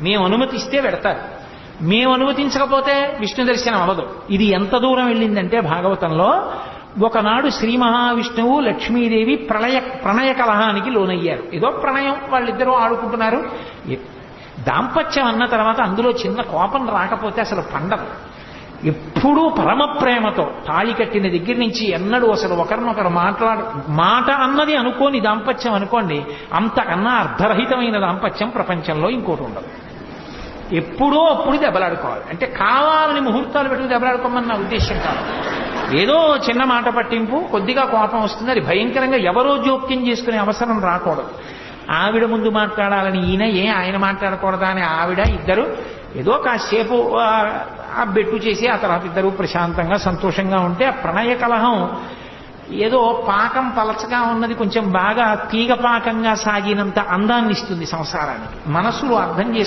మేము అనుమతిస్తే పెడతారు, మేము అనుమతించకపోతే విష్ణు దర్శనం అవ్వదు. ఇది ఎంత దూరం వెళ్ళిందంటే భాగవతంలో ఒకనాడు శ్రీ మహావిష్ణువు లక్ష్మీదేవి ప్రణయ కలహానికి లోనయ్యారు. ఏదో ప్రణయం, వాళ్ళిద్దరూ ఆడుకుంటున్నారు. దాంపత్యం అన్న తర్వాత అందులో చిన్న కోపం రాకపోతే అసలు పండదు. ఎప్పుడూ పరమ ప్రేమతో తాళి కట్టిన దగ్గర నుంచి ఎన్నడూ అసలు ఒకరినొకరు మాట అన్నది అనుకోని దాంపత్యం అనుకోండి, అంతకన్నా అర్ధరహితమైన దాంపత్యం ప్రపంచంలో ఇంకోటి ఉండదు. ఎప్పుడో అప్పుడు దెబ్బలాడుకోవాలి. అంటే కావాలని ముహూర్తాలు పెట్టుకుని దెబ్బలాడుకోమని నా ఉద్దేశం కాదు. ఏదో చిన్న మాట పట్టింపు, కొద్దిగా కోపం వస్తుంది, అది భయంకరంగా ఎవరో జోక్యం చేసుకునే అవసరం రాకూడదు. ఆవిడ ముందు మాట్లాడాలని ఈయన, ఆయన మాట్లాడకూడదా అని ఆవిడ, ఇద్దరు ఏదో కాసేపు ఆ బెట్టు చేసి ఆ తర్వాత ఇద్దరు ప్రశాంతంగా సంతోషంగా ఉంటే ఆ ప్రణయ కలహం ఏదో పాకం పలచగా ఉన్నది కొంచెం బాగా తీగ పాకంగా సాగినంత అందాన్ని ఇస్తుంది సంసారానికి. మనసులో అర్థం